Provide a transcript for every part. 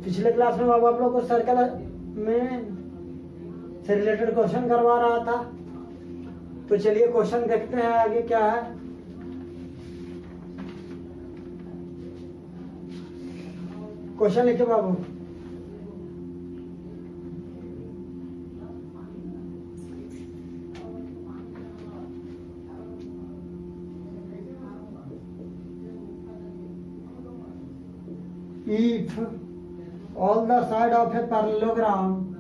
पिछले क्लास में बाबू आप लोग को सर्कल में से रिलेटेड क्वेश्चन करवा रहा था। तो चलिए क्वेश्चन देखते हैं आगे क्या है। क्वेश्चन लिखिए बाबू। If all the side of a parallelogram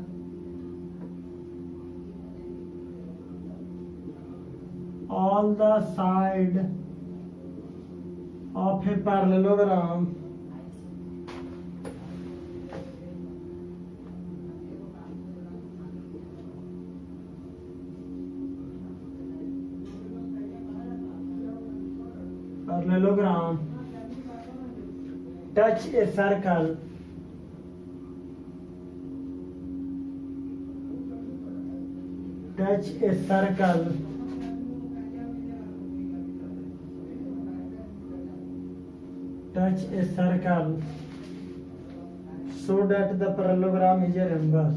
touch a circle so that the parallelogram is a rhombus.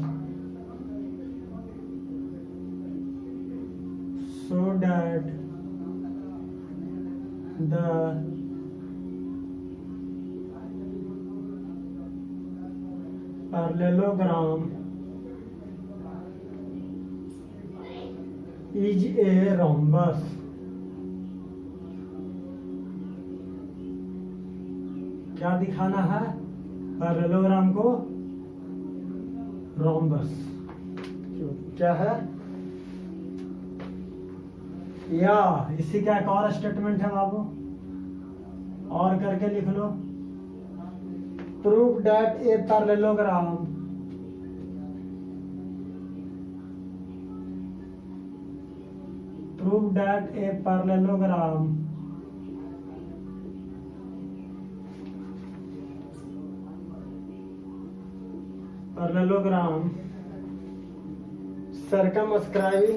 So that the parallelogram is a rhombus. क्या दिखाना है? पैरेललोग्राम को रोम्बस क्या है? या इसी का एक और स्टेटमेंट है बाबू, और करके लिख लो। Prove that a parallelogram circumscribing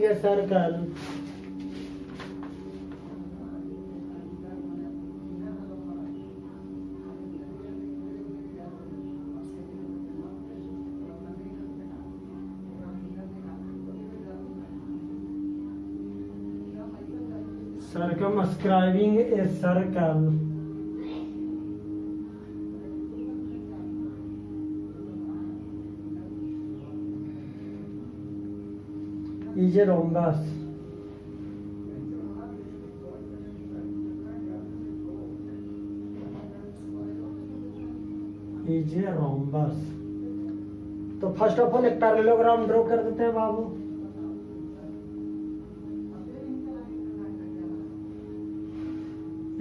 a circle is a rhombus. तो फर्स्ट ऑफ ऑल एक पैरेललोग्राम ड्रॉ कर देते हैं बाबू।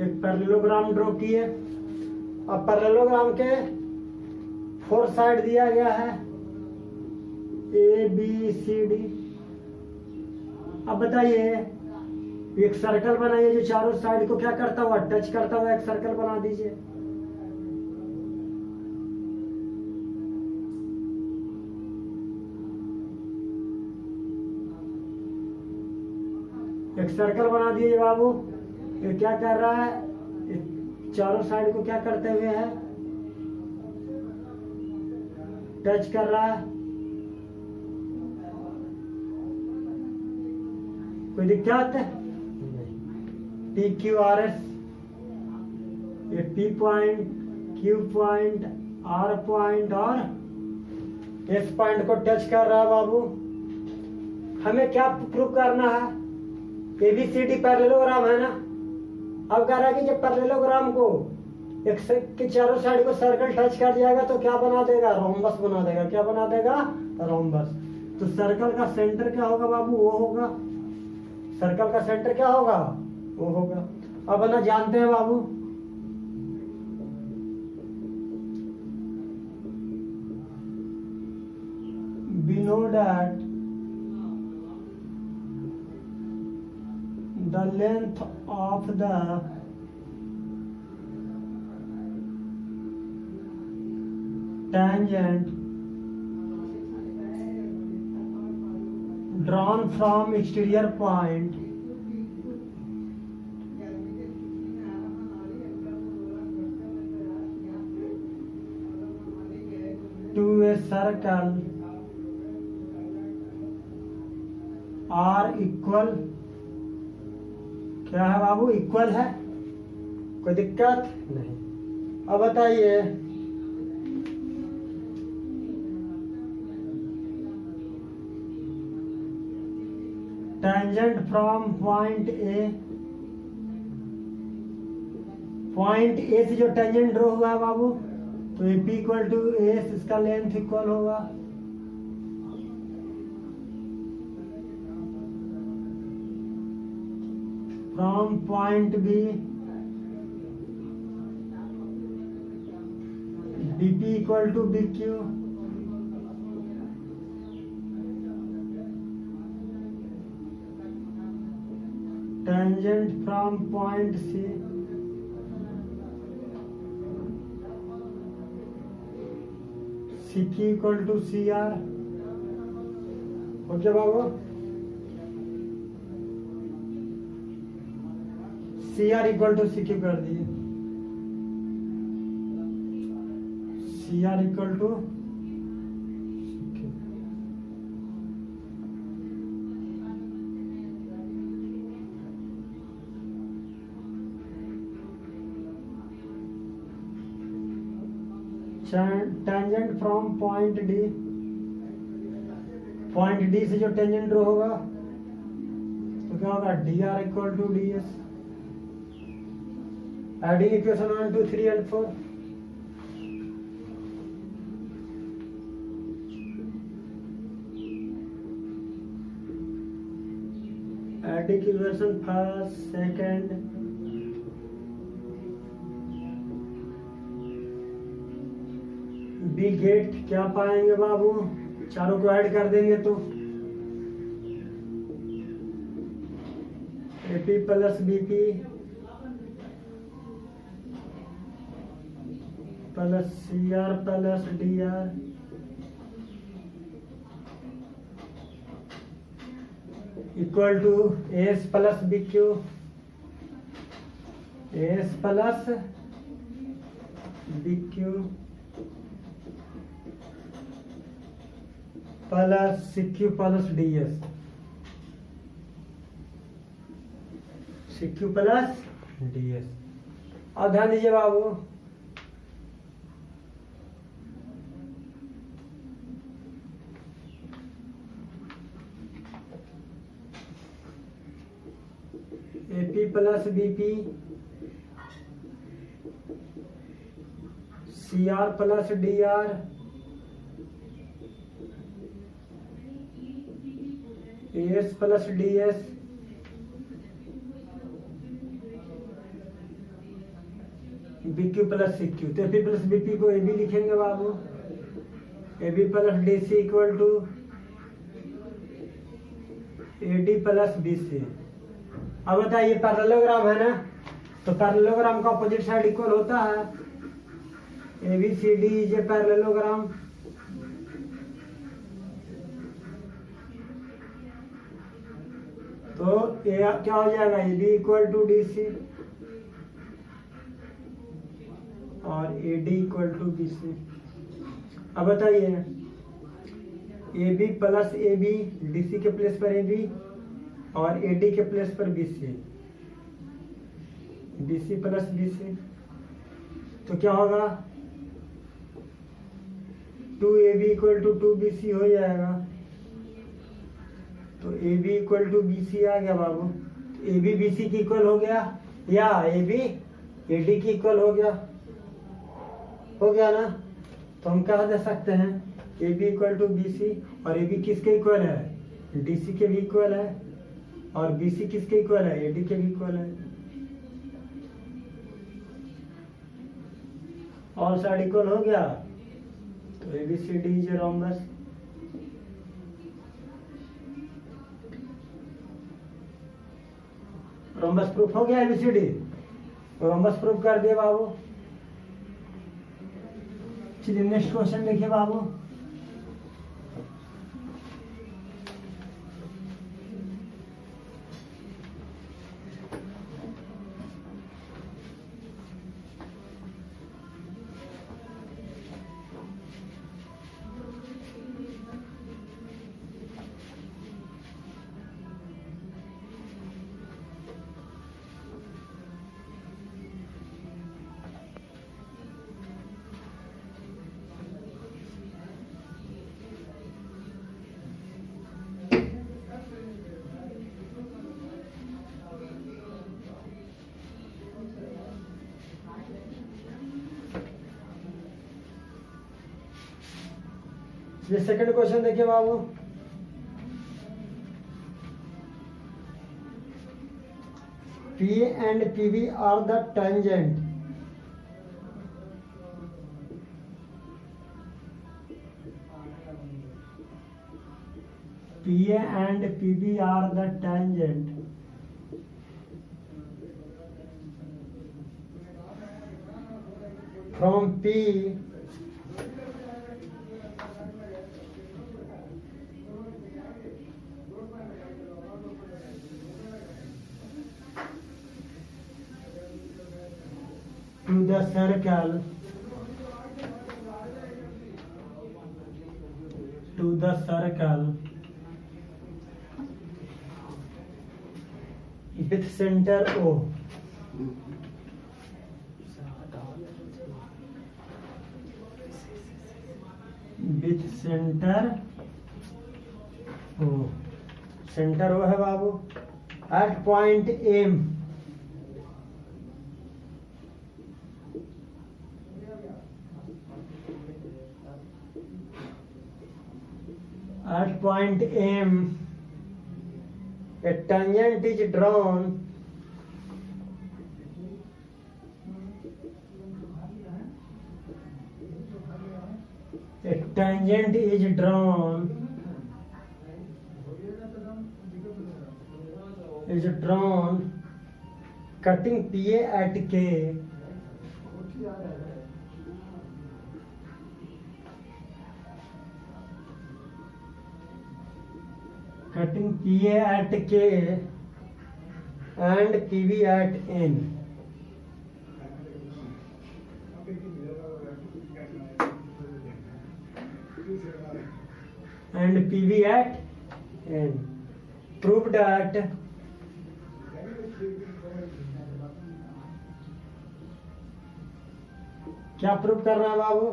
एक पैरेललोग्राम ड्रॉ किए। अब पैरेललोग्राम के 4 साइड दिया गया है ए बी सी डी। अब बताइए एक सर्कल बनाइए जो चारों साइड को क्या करता हुआ, टच करता हुआ एक सर्कल बना दीजिए। एक सर्कल बना दीजिए बाबू। ये क्या कर रहा है? चारों साइड को क्या करते हुए है? टच कर रहा है। कोई दिक्कत? पी क्यू आर एस, ये P point, Q point, R point और एस पॉइंट को टच कर रहा है बाबू। हमें क्या प्रूव करना है? एबीसीडी पैरेललोग्राम है ना। अब कह रहा है कि जब पैरेललोग्राम को एक के चारों साइड को सर्कल टच कर जाएगा तो क्या बना देगा? रोम्बस बना देगा। क्या बना देगा? रोम्बस। तो सर्कल का सेंटर क्या होगा बाबू? वो होगा। सर्कल का सेंटर क्या होगा? वो होगा। अब ना जानते हैं बाबू, we know that the length of the tangent drawn from exterior point to a circle are equal, क्या है बाबू, इक्वल है, कोई दिक्कत नहीं। अब बताइए टेंजेंट फ्रॉम पॉइंट ए से जो टेंजेंट ड्रॉ हुआ है बाबू, तो A P equal to S, इसका लेंथ इक्वल होगा from point B, B P equal to B Q, tangent from point C, CQ equal to CR, okay बाबू, CR equal to CQ कर दिए, CR equal to tangent from point D, point D से जो tangent draw होगा तो क्या होगा, D R equal to D S. Adding equation 1 2 3 and 4, adding equation first second, we get क्या पाएंगे बाबू, चारों को ऐड कर देंगे तो AP plus BP plus CR plus DR equal to S plus B Q, S plus B Q plus CQ plus DS, CQ plus DS। अब ध्यान दीजिए बाबू, AP plus BP, CR plus DR, S plus D S, B Q plus C Q, तो A plus B P को A B लिखेंगे बाबू, A B plus D C equal to A D plus B C. अब बताइए parallelogram है ना, तो parallelogram का अपोजिट साइड इक्वल होता है, A B C D is a parallelogram, तो ए क्या हो जाएगा, A B equal to D C और A D equal to B C. अब बताइए A B plus A B, D C के प्लेस पर ए बी और ए डी के प्लेस पर B C, B C plus B C, तो क्या होगा, 2AB इक्वल टू 2BC हो जाएगा, तो AB इक्वल टू BC आ गया बाबू, AB BC की इक्वल हो गया या AB AD की इक्वल हो गया ना, तो हम कह दे सकते हैं AB इक्वल टू BC, और AB किसके इक्वल है, DC के भी इक्वल है, और BC किसके इक्वल है, AD के भी इक्वल है, ऑल साइड इक्वल हो गया, तो ABCD is a rhombus. Rhombus proof हो गया, ABCD रोम्बस प्रूफ कर दिए बाबू। चलिए नेक्स्ट क्वेश्चन देखिए बाबू, ये सेकंड क्वेश्चन देखिए बाबू, P and PV are the tangent. PA and PB are the tangent. From P to the circle, with center O. With center O. Centre O है बाबू. At point M. At point M, a tangent is drawn cutting PA at K. Cutting PA at K and PB at N. And PB at N. Prove that क्या prove करना है बाबू,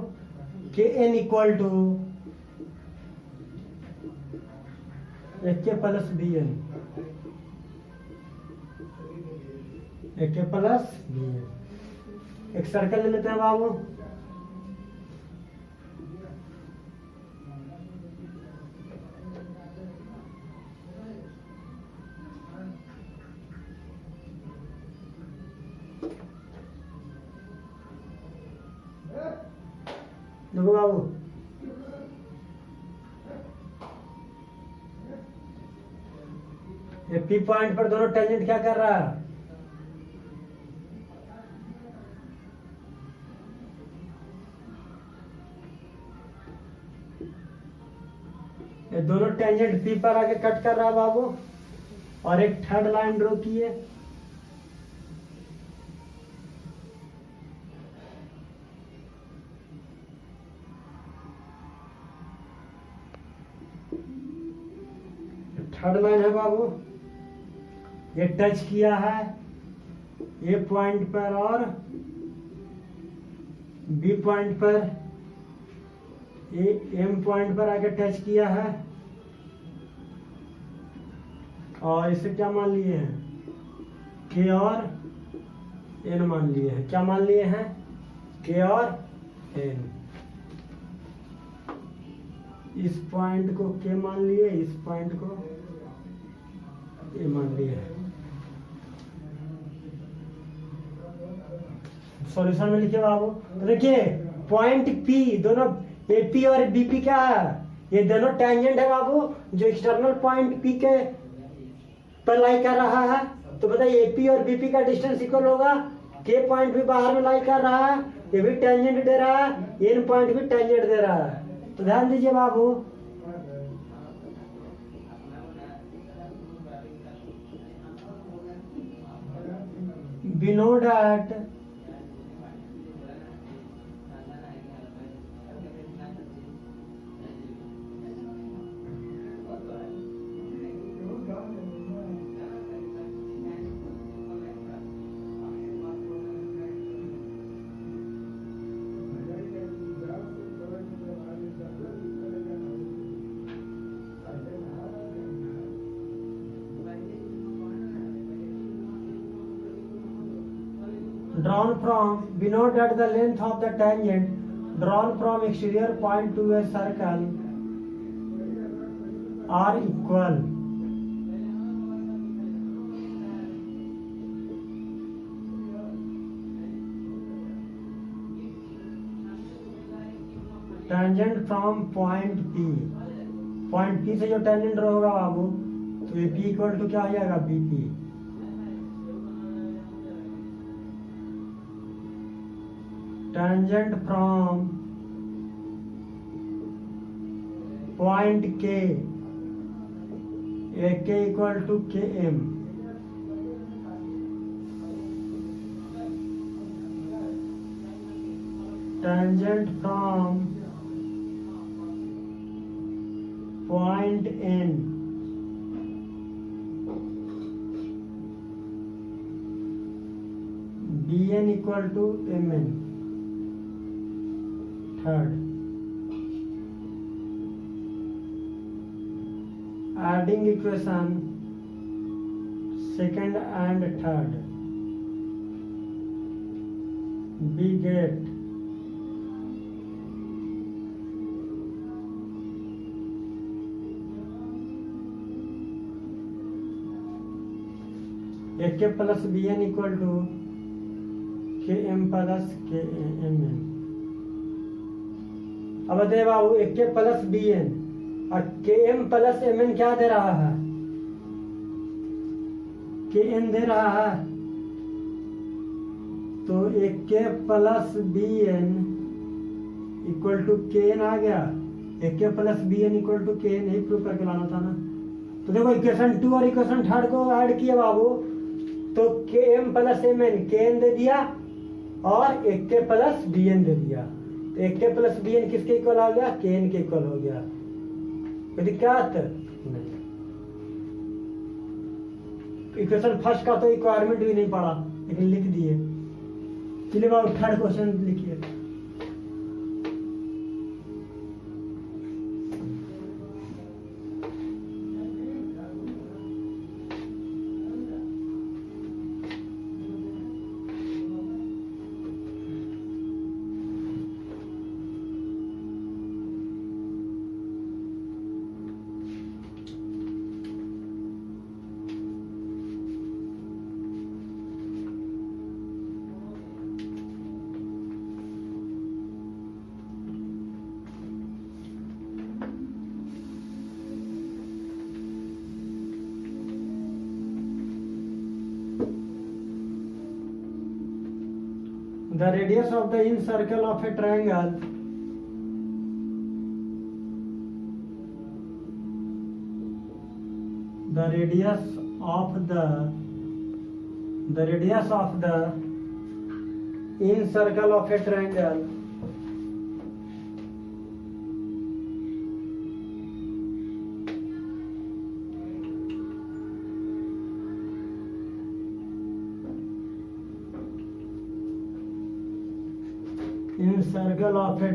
K N equal to AK plus BN, AK plus BN. एक circle ले लेते हैं बाबू. देखो बाबू, ये P पॉइंट पर दोनों टेंजेंट क्या कर रहा है, ये दोनों टेंजेंट P पर आके कट कर रहा है बाबू. और एक थर्ड लाइन ड्रॉ की है. थर्ड लाइन है बाबू, ये टच किया है ए पॉइंट पर और बी पॉइंट पर, एम पॉइंट पर आके टच किया है. और इसे क्या मान लिए हैं, के और एन मान लिए हैं. क्या मान लिए हैं, के और एन. इस पॉइंट को के मान लिए, इस पॉइंट को ए मान लिया. सॉल्यूशन में लिखे बाबू. तो देखिए पॉइंट पी, दोनों एपी और बीपी क्या है, ये दोनों टेंजेंट है बाबू, जो एक्सटर्नल पॉइंट पी के पर लाई कर रहा है. तो बताइए एपी और बीपी का डिस्टेंस इक्वल होगा. के पॉइंट भी बाहर में लाई कर रहा है, ये भी टेंजेंट दे रहा है, एन पॉइंट भी टेंजेंट दे रहा है. तो ध्यान दीजिए बाबू, we know that we know that the length of the tangent drawn from exterior point to a circle are equal. Tangent from point P. Point P से जो टेंजेंट होगा बाबू, तो ये P इक्वल टू क्या आ जाएगा, BP. Tangent from point K, AK equal to KM. Tangent from point N, BN equal to MN. Third, adding equation second and third, we get AK plus BN equal to KM plus KMN. अब बताइए बाबू, AK plus BN और KM plus MN क्या दे रहा है, KN दे रहा है. तो AK plus BN equal to KN आ गया. AK plus BN equal to KN ही प्रूव करके लाना था ना. तो देखो इक्वेशन 2 और इक्वेशन 3 को ऐड किया बाबू, तो KM प्लस MN KN दे दिया और AK प्लस BN दे दिया. तो AK प्लस BN किसके इक्वल आ गया, KN के इक्वल हो गया. कोई दिक्कत नहीं. इक्वेशन फर्स्ट का तो रिक्वायरमेंट भी नहीं पड़ा, लेकिन लिख दिए. चलिए बाबू थर्ड क्वेश्चन लिखिए. The radius of the inner circle of a triangle the radius of the inner circle of a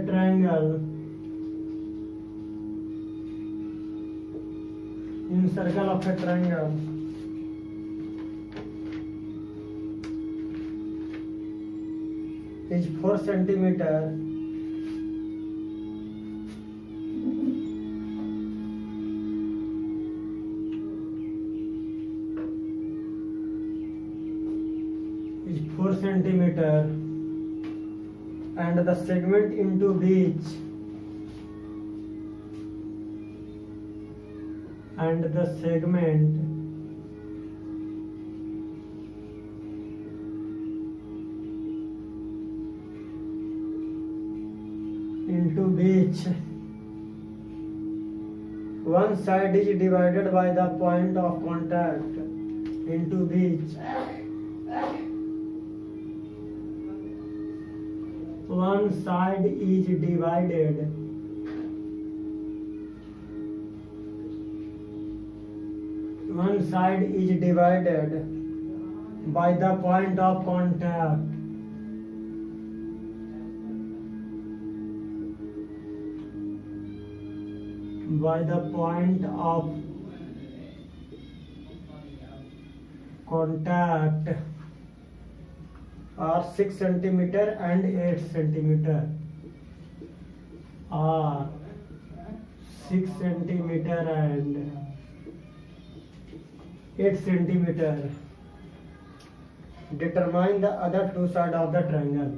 triangle in circle of a triangle is 4 centimeter and the segment into which one side is divided by the point of contact into which one side is divided by the point of contact are 6 centimeter and 8 centimeter are 6 centimeter and 8 centimeter. Determine the other two sides of the triangle.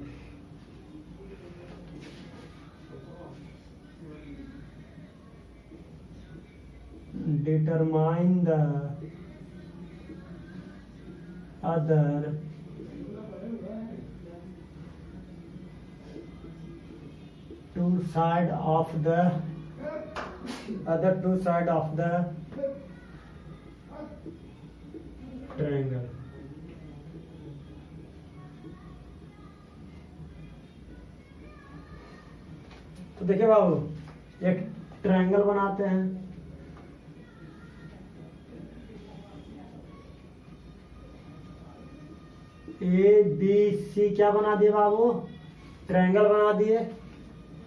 Determine the other two sides of the triangle. तो देखिए बाबू, एक triangle बनाते हैं। ए B सी क्या बना दिए बाबू? Triangle बना दिए।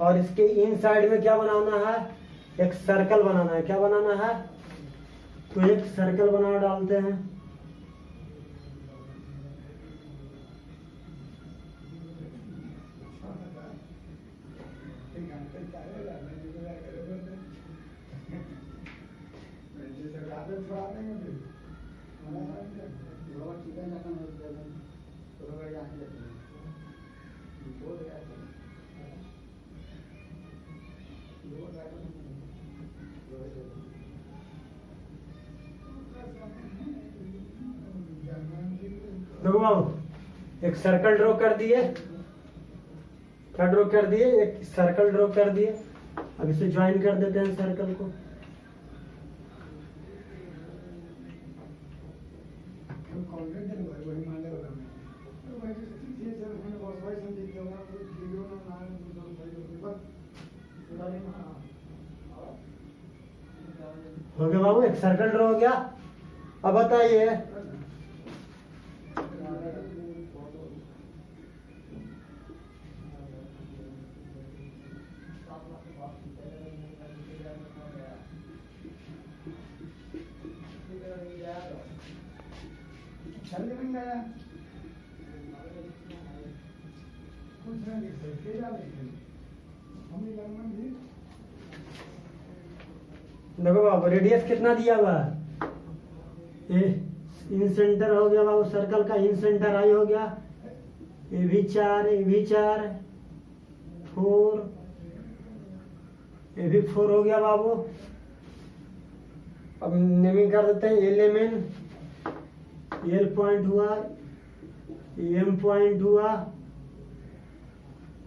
और इसके इन साइड में क्या बनाना है? एक सर्कल बनाना है। क्या बनाना है? तो एक सर्कल बना डालते हैं। देखो बाबू, एक सर्कल ड्रॉ कर दिए। क्या ड्रॉ कर दिए? एक सर्कल ड्रॉ कर दिए। अब इसे ज्वाइन कर देते हैं सर्कल को। हो गया बाबू, एक सर्कल ड्रॉ हो गया। अब बताइए, देखो बाबू, रेडियस कितना दिया हुआ है? इन सेंटर हो गया बाबू, सर्कल का इन सेंटर आई हो गया। ये भी 4, ये भी 4, 4, ये भी 4 हो गया बाबू। अब नेमिंग कर देते हैं। एलिमेंट एल पॉइंट हुआ, एम पॉइंट हुआ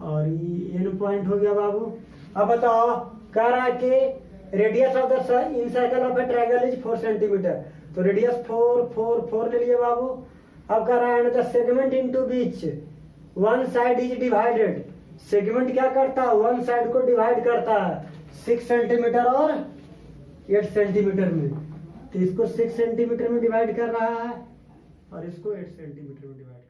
और एन पॉइंट हो गया बाबू। अब बताओ, कह रहा है कि radius of the in circle of A triangle is 4 centimetre. तो रेडियस 4 4 4 ले लिए बाबू। अब कह रहा है the segment into beach one side is divided. Segment क्या करता है? वन साइड को डिवाइड करता है 6 सेंटीमीटर और 8 सेंटीमीटर में। तो इसको 6 सेंटीमीटर में डिवाइड कर रहा है और इसको 8 सेंटीमीटर में डिवाइड